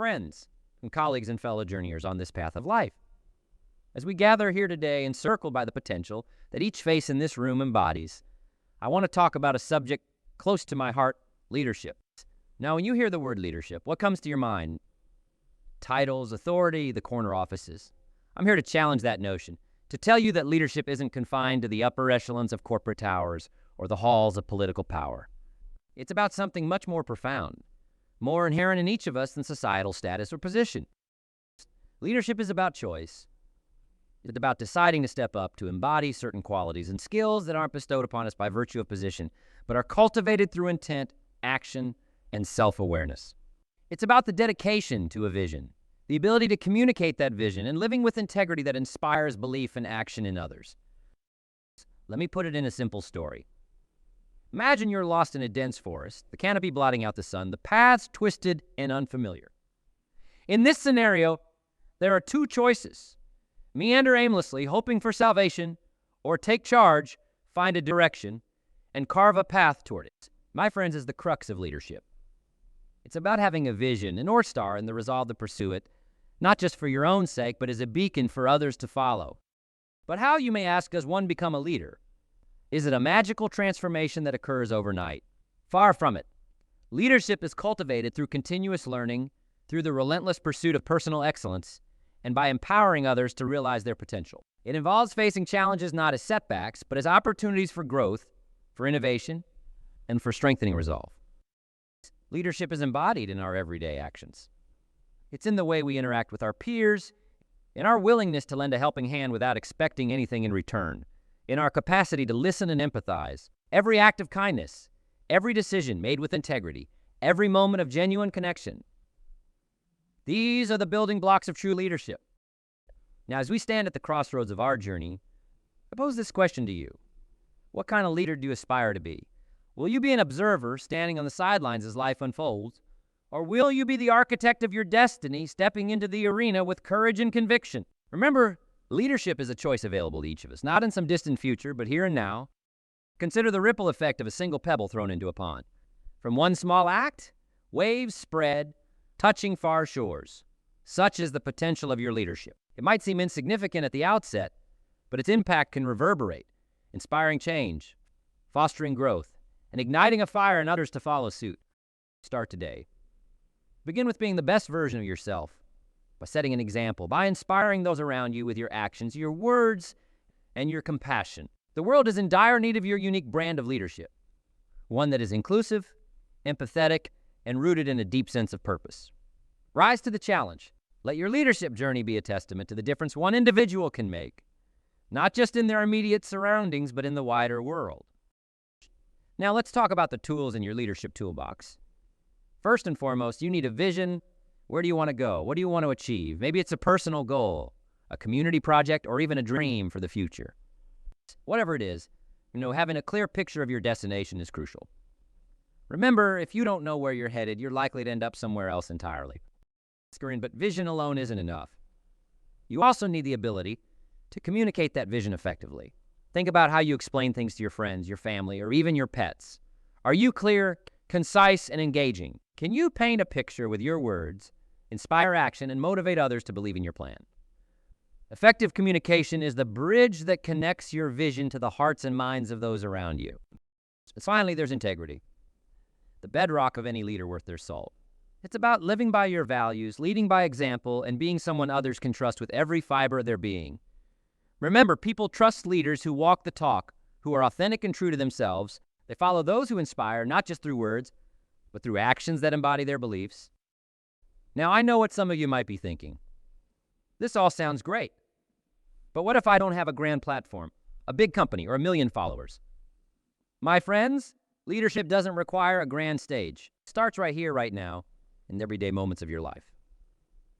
friends and colleagues and fellow journeyers on this path of life. As we gather here today, encircled by the potential that each face in this room embodies, I want to talk about a subject close to my heart: leadership. Now, when you hear the word leadership, what comes to your mind? Titles, authority, the corner offices. I'm here to challenge that notion, to tell you that leadership isn't confined to the upper echelons of corporate towers or the halls of political power. It's about something much more profound, more inherent in each of us than societal status or position. Leadership is about choice. It's about deciding to step up to embody certain qualities and skills that aren't bestowed upon us by virtue of position, but are cultivated through intent, action, and self-awareness. It's about the dedication to a vision, the ability to communicate that vision, and living with integrity that inspires belief and action in others. Let me put it in a simple story. Imagine you're lost in a dense forest, the canopy blotting out the sun, the paths twisted and unfamiliar. In this scenario, there are two choices: meander aimlessly, hoping for salvation, or take charge, find a direction, and carve a path toward it. My friends, is the crux of leadership. It's about having a vision, a North Star, and the resolve to pursue it, not just for your own sake, but as a beacon for others to follow. But how, you may ask, does one become a leader? Is it a magical transformation that occurs overnight? Far from it. Leadership is cultivated through continuous learning, through the relentless pursuit of personal excellence, and by empowering others to realize their potential. It involves facing challenges not as setbacks, but as opportunities for growth, for innovation, and for strengthening resolve. Leadership is embodied in our everyday actions. It's in the way we interact with our peers, in our willingness to lend a helping hand without expecting anything in return, in our capacity to listen and empathize. Every act of kindness, every decision made with integrity, every moment of genuine connection. These are the building blocks of true leadership. Now, as we stand at the crossroads of our journey, I pose this question to you. What kind of leader do you aspire to be? Will you be an observer standing on the sidelines as life unfolds? Or will you be the architect of your destiny, stepping into the arena with courage and conviction? Remember, leadership is a choice available to each of us, not in some distant future, but here and now. Consider the ripple effect of a single pebble thrown into a pond. From one small act, waves spread, touching far shores. Such is the potential of your leadership. It might seem insignificant at the outset, but its impact can reverberate, inspiring change, fostering growth, and igniting a fire in others to follow suit. Start today. Begin with being the best version of yourself, by setting an example, by inspiring those around you with your actions, your words, and your compassion. The world is in dire need of your unique brand of leadership, one that is inclusive, empathetic, and rooted in a deep sense of purpose. Rise to the challenge. Let your leadership journey be a testament to the difference one individual can make, not just in their immediate surroundings, but in the wider world. Now, let's talk about the tools in your leadership toolbox. First and foremost, you need a vision. Where do you want to go? What do you want to achieve? Maybe it's a personal goal, a community project, or even a dream for the future. Whatever it is, having a clear picture of your destination is crucial. Remember, if you don't know where you're headed, you're likely to end up somewhere else entirely. But vision alone isn't enough. You also need the ability to communicate that vision effectively. Think about how you explain things to your friends, your family, or even your pets. Are you clear, concise, and engaging? Can you paint a picture with your words, inspire action, and motivate others to believe in your plan? Effective communication is the bridge that connects your vision to the hearts and minds of those around you. Finally, there's integrity, the bedrock of any leader worth their salt. It's about living by your values, leading by example, and being someone others can trust with every fiber of their being. Remember, people trust leaders who walk the talk, who are authentic and true to themselves. They follow those who inspire, not just through words, but through actions that embody their beliefs. Now, I know what some of you might be thinking. This all sounds great. But what if I don't have a grand platform, a big company, or 1 million followers? My friends, leadership doesn't require a grand stage. It starts right here, right now, in the everyday moments of your life.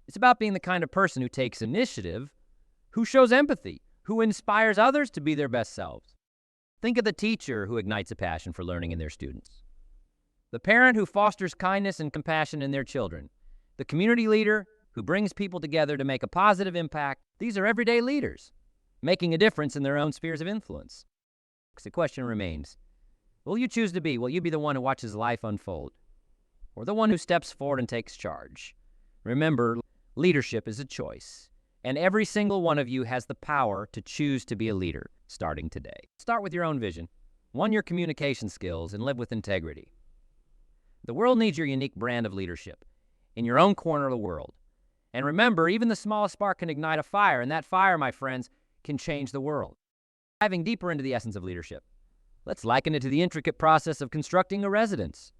It's about being the kind of person who takes initiative, who shows empathy, who inspires others to be their best selves. Think of the teacher who ignites a passion for learning in their students, the parent who fosters kindness and compassion in their children, the community leader who brings people together to make a positive impact. These are everyday leaders, making a difference in their own spheres of influence. The question remains, will you choose to be? Will you be the one who watches life unfold, or the one who steps forward and takes charge? Remember, leadership is a choice, and every single one of you has the power to choose to be a leader starting today. Start with your own vision, your communication skills, and live with integrity. The world needs your unique brand of leadership in your own corner of the world. And remember, even the smallest spark can ignite a fire, and that fire, my friends, can change the world. Diving deeper into the essence of leadership, let's liken it to the intricate process of constructing a residence.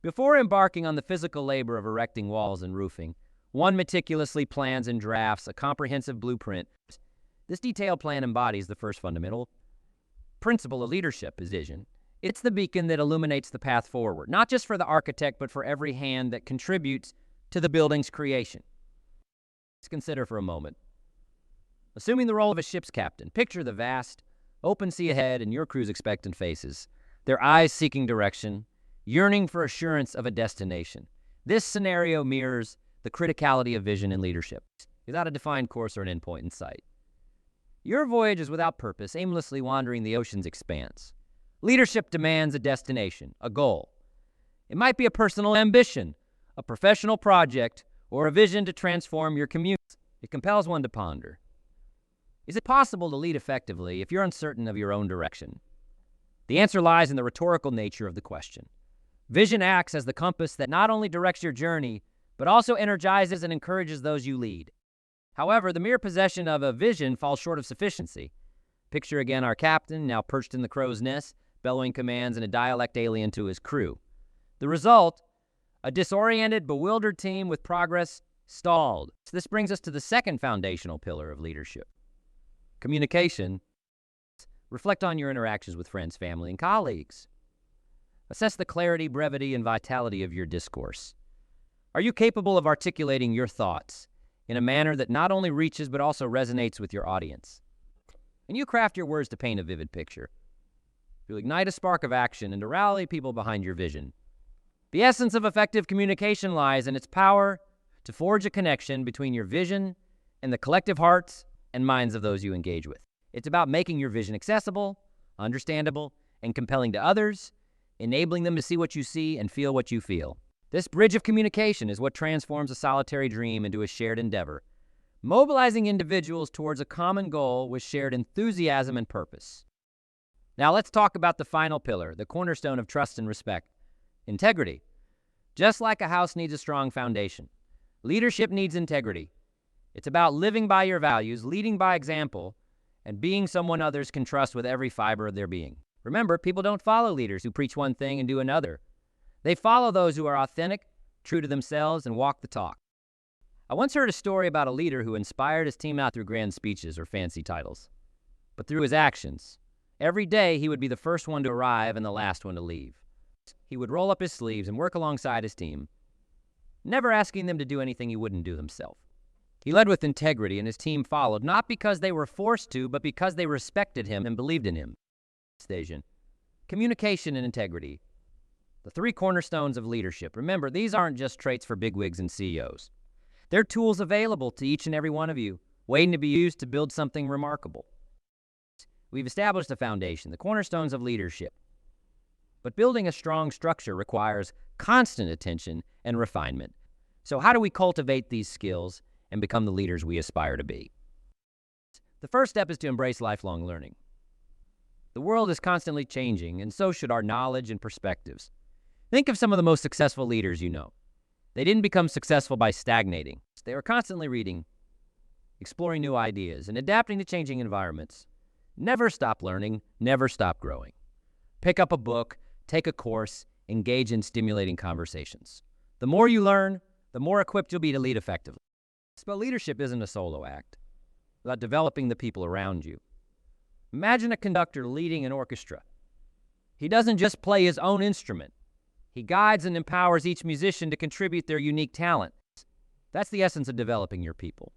Before embarking on the physical labor of erecting walls and roofing, one meticulously plans and drafts a comprehensive blueprint. This detailed plan embodies the first fundamental principle of leadership, is vision. It's the beacon that illuminates the path forward, not just for the architect, but for every hand that contributes to the building's creation. Let's consider for a moment. Assuming the role of a ship's captain, picture the vast, open sea ahead and your crew's expectant faces, their eyes seeking direction, yearning for assurance of a destination. This scenario mirrors the criticality of vision in leadership, without a defined course or an endpoint in sight. Your voyage is without purpose, aimlessly wandering the ocean's expanse. Leadership demands a destination, a goal. It might be a personal ambition, a professional project, or a vision to transform your community. It compels one to ponder. Is it possible to lead effectively if you're uncertain of your own direction? The answer lies in the rhetorical nature of the question. Vision acts as the compass that not only directs your journey, but also energizes and encourages those you lead. However, the mere possession of a vision falls short of sufficiency. Picture again our captain, now perched in the crow's nest, bellowing commands in a dialect alien to his crew. The result, a disoriented, bewildered team with progress stalled. This brings us to the second foundational pillar of leadership. Communication. Reflect on your interactions with friends, family, and colleagues. Assess the clarity, brevity, and vitality of your discourse. Are you capable of articulating your thoughts in a manner that not only reaches but also resonates with your audience? And you craft your words to paint a vivid picture, to ignite a spark of action and to rally people behind your vision. The essence of effective communication lies in its power to forge a connection between your vision and the collective hearts and minds of those you engage with. It's about making your vision accessible, understandable, and compelling to others, enabling them to see what you see and feel what you feel. This bridge of communication is what transforms a solitary dream into a shared endeavor, mobilizing individuals towards a common goal with shared enthusiasm and purpose. Now let's talk about the final pillar, the cornerstone of trust and respect, integrity. Just like a house needs a strong foundation, leadership needs integrity. It's about living by your values, leading by example, and being someone others can trust with every fiber of their being. Remember, people don't follow leaders who preach one thing and do another. They follow those who are authentic, true to themselves, and walk the talk. I once heard a story about a leader who inspired his team not through grand speeches or fancy titles, but through his actions. Every day, he would be the first one to arrive and the last one to leave. He would roll up his sleeves and work alongside his team, never asking them to do anything he wouldn't do himself. He led with integrity, and his team followed, not because they were forced to, but because they respected him and believed in him. Station. Communication and integrity. The three cornerstones of leadership. Remember, these aren't just traits for bigwigs and CEOs. They're tools available to each and every one of you, waiting to be used to build something remarkable. We've established a foundation, the cornerstones of leadership. But building a strong structure requires constant attention and refinement. So how do we cultivate these skills and become the leaders we aspire to be? The first step is to embrace lifelong learning. The world is constantly changing, and so should our knowledge and perspectives. Think of some of the most successful leaders you know. They didn't become successful by stagnating. They were constantly reading, exploring new ideas, and adapting to changing environments. Never stop learning, never stop growing. Pick up a book, take a course, engage in stimulating conversations. The more you learn, the more equipped you'll be to lead effectively. But leadership isn't a solo act. It's about developing the people around you. Imagine a conductor leading an orchestra. He doesn't just play his own instrument. He guides and empowers each musician to contribute their unique talent. That's the essence of developing your people.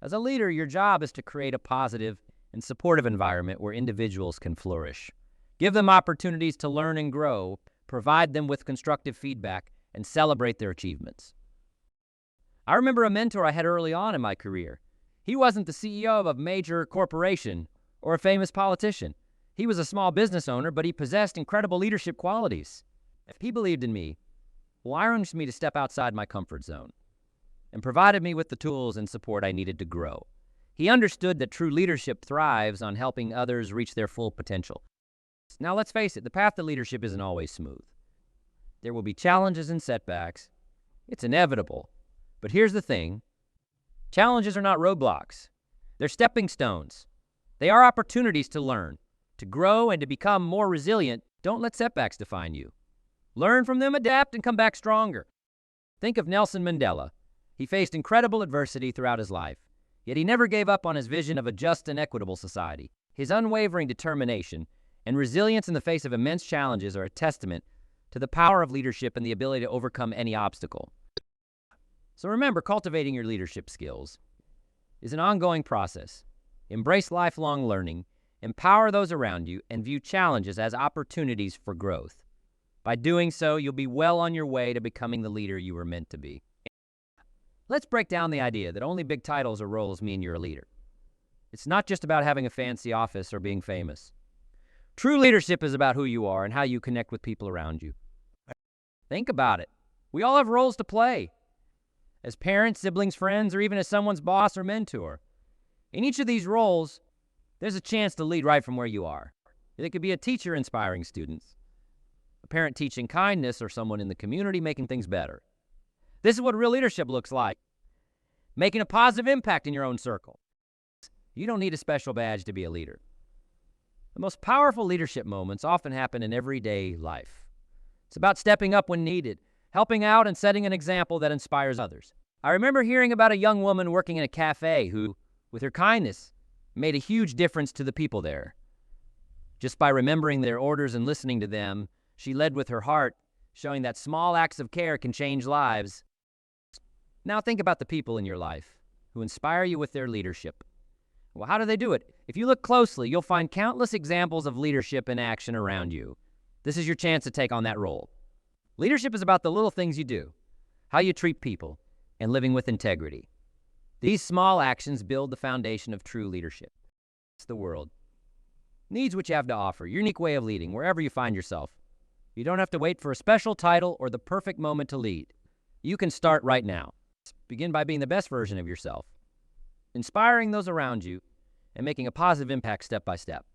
As a leader, your job is to create a positive and supportive environment where individuals can flourish. Give them opportunities to learn and grow, provide them with constructive feedback, and celebrate their achievements. I remember a mentor I had early on in my career. He wasn't the CEO of a major corporation or a famous politician. He was a small business owner, but he possessed incredible leadership qualities. He believed in me, well, challenged me to step outside my comfort zone. and provided me with the tools and support I needed to grow. He understood that true leadership thrives on helping others reach their full potential. Now, let's face it, the path to leadership isn't always smooth. There will be challenges and setbacks. It's inevitable. But here's the thing. Challenges are not roadblocks. They're stepping stones. They are opportunities to learn, to grow, and to become more resilient. Don't let setbacks define you. Learn from them, adapt, and come back stronger. Think of Nelson Mandela. He faced incredible adversity throughout his life, yet he never gave up on his vision of a just and equitable society. His unwavering determination and resilience in the face of immense challenges are a testament to the power of leadership and the ability to overcome any obstacle. So remember, cultivating your leadership skills is an ongoing process. Embrace lifelong learning, empower those around you, and view challenges as opportunities for growth. By doing so, you'll be well on your way to becoming the leader you were meant to be. Let's break down the idea that only big titles or roles mean you're a leader. It's not just about having a fancy office or being famous. True leadership is about who you are and how you connect with people around you. Think about it. We all have roles to play. As parents, siblings, friends, or even as someone's boss or mentor. In each of these roles, there's a chance to lead right from where you are. It could be a teacher inspiring students, a parent teaching kindness, or someone in the community making things better. This is what real leadership looks like. Making a positive impact in your own circle. You don't need a special badge to be a leader. The most powerful leadership moments often happen in everyday life. It's about stepping up when needed, helping out, and setting an example that inspires others. I remember hearing about a young woman working in a cafe who, with her kindness, made a huge difference to the people there. Just by remembering their orders and listening to them, she led with her heart, showing that small acts of care can change lives. Now think about the people in your life who inspire you with their leadership. Well, how do they do it? If you look closely, you'll find countless examples of leadership in action around you. This is your chance to take on that role. Leadership is about the little things you do, how you treat people, and living with integrity. These small actions build the foundation of true leadership. The world needs what you have to offer, your unique way of leading, wherever you find yourself. You don't have to wait for a special title or the perfect moment to lead. You can start right now. Begin by being the best version of yourself, inspiring those around you, and making a positive impact step by step.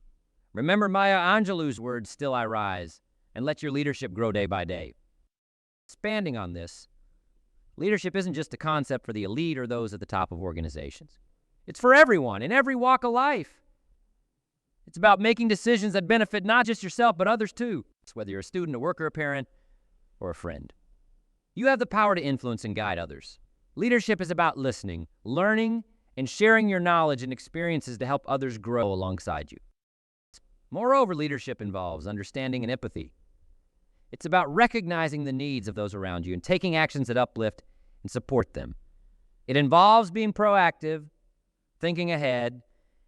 Remember Maya Angelou's words, "Still I rise," and let your leadership grow day by day. Expanding on this, leadership isn't just a concept for the elite or those at the top of organizations. It's for everyone in every walk of life. It's about making decisions that benefit not just yourself, but others too. It's whether you're a student, a worker, a parent, or a friend. You have the power to influence and guide others. Leadership is about listening, learning, and sharing your knowledge and experiences to help others grow alongside you. Moreover, leadership involves understanding and empathy. It's about recognizing the needs of those around you and taking actions that uplift and support them. It involves being proactive, thinking ahead,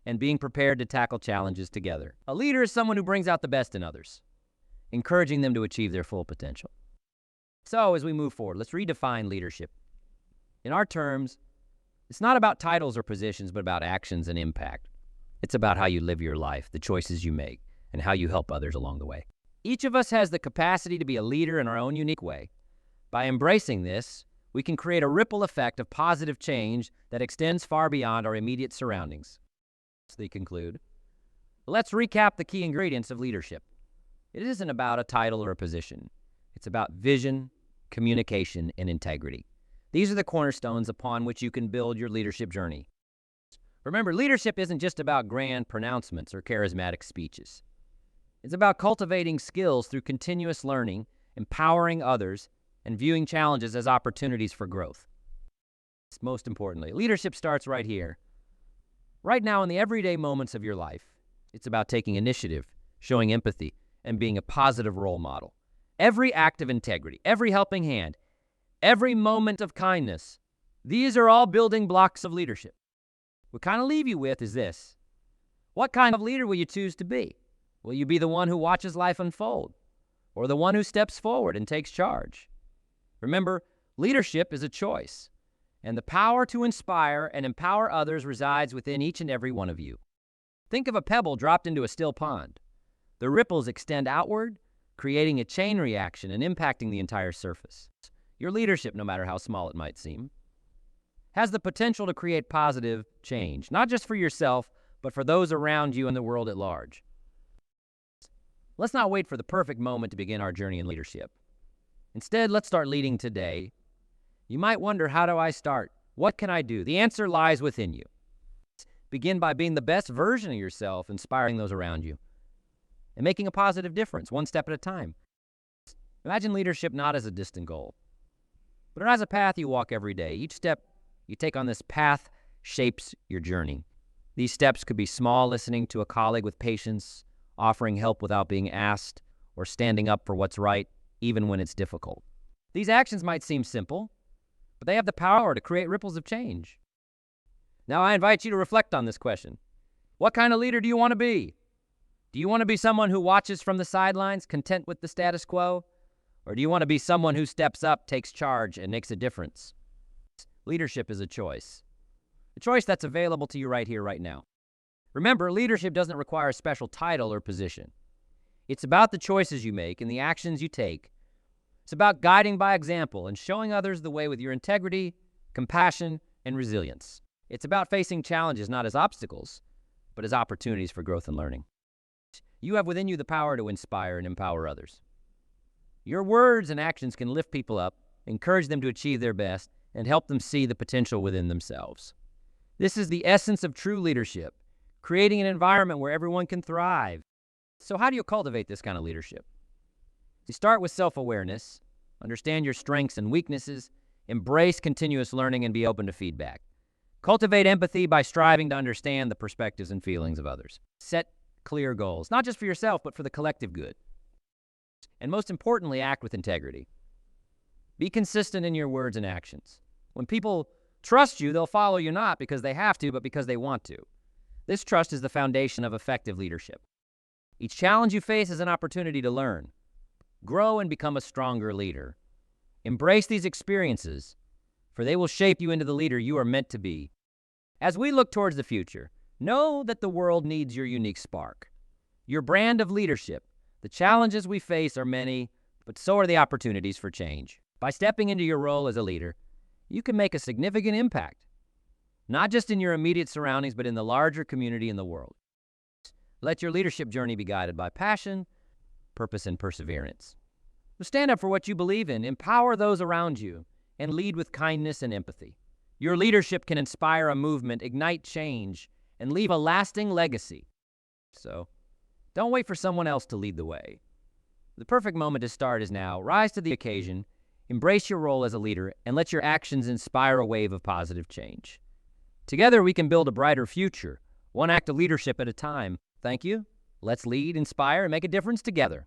and being prepared to tackle challenges together. A leader is someone who brings out the best in others, encouraging them to achieve their full potential. So, as we move forward, let's redefine leadership. In our terms, it's not about titles or positions, but about actions and impact. It's about how you live your life, the choices you make, and how you help others along the way. Each of us has the capacity to be a leader in our own unique way. By embracing this, we can create a ripple effect of positive change that extends far beyond our immediate surroundings. So they conclude, let's recap the key ingredients of leadership. It isn't about a title or a position. It's about vision, communication, and integrity. These are the cornerstones upon which you can build your leadership journey. Remember, leadership isn't just about grand pronouncements or charismatic speeches. It's about cultivating skills through continuous learning, empowering others, and viewing challenges as opportunities for growth. Most importantly, leadership starts right here. Right now in the everyday moments of your life. It's about taking initiative, showing empathy, and being a positive role model. Every act of integrity, every helping hand, every moment of kindness, these are all building blocks of leadership. What kind of leave you with is this. What kind of leader will you choose to be? Will you be the one who watches life unfold, or the one who steps forward and takes charge? Remember, leadership is a choice, and the power to inspire and empower others resides within each and every one of you. Think of a pebble dropped into a still pond. The ripples extend outward, creating a chain reaction and impacting the entire surface. Your leadership, no matter how small it might seem, has the potential to create positive change, not just for yourself, but for those around you and the world at large. Let's not wait for the perfect moment to begin our journey in leadership. Instead, let's start leading today. You might wonder, how do I start? What can I do? The answer lies within you. Begin by being the best version of yourself, inspiring those around you, and making a positive difference, one step at a time. Imagine leadership not as a distant goal, but as a path you walk every day. Each step you take on this path shapes your journey. These steps could be small: listening to a colleague with patience, offering help without being asked, or standing up for what's right, even when it's difficult. These actions might seem simple, but they have the power to create ripples of change. Now I invite you to reflect on this question. What kind of leader do you want to be? Do you want to be someone who watches from the sidelines, content with the status quo? Or do you want to be someone who steps up, takes charge, and makes a difference? Leadership is a choice that's available to you right here, right now. Remember, leadership doesn't require a special title or position. It's about the choices you make and the actions you take. It's about guiding by example and showing others the way with your integrity, compassion, and resilience. It's about facing challenges not as obstacles, but as opportunities for growth and learning. You have within you the power to inspire and empower others. Your words and actions can lift people up, encourage them to achieve their best, and help them see the potential within themselves. This is the essence of true leadership, creating an environment where everyone can thrive. So how do you cultivate this kind of leadership? You start with self-awareness, understand your strengths and weaknesses, embrace continuous learning, and be open to feedback. Cultivate empathy by striving to understand the perspectives and feelings of others. Set clear goals, not just for yourself, but for the collective good. And most importantly, act with integrity. Be consistent in your words and actions. When people trust you, they'll follow you not because they have to, but because they want to. This trust is the foundation of effective leadership. Each challenge you face is an opportunity to learn, grow, and become a stronger leader. Embrace these experiences, for they will shape you into the leader you are meant to be. As we look towards the future, know that the world needs your unique spark, your brand of leadership. The challenges we face are many, but so are the opportunities for change. By stepping into your role as a leader, you can make a significant impact, not just in your immediate surroundings, but in the larger community and the world. Let your leadership journey be guided by passion, purpose, and perseverance. So stand up for what you believe in, empower those around you, and lead with kindness and empathy. Your leadership can inspire a movement, ignite change, and leave a lasting legacy. So, don't wait for someone else to lead the way. The perfect moment to start is now. Rise to the occasion, embrace your role as a leader, and let your actions inspire a wave of positive change. Together, we can build a brighter future, one act of leadership at a time. Thank you. Let's lead, inspire, and make a difference together.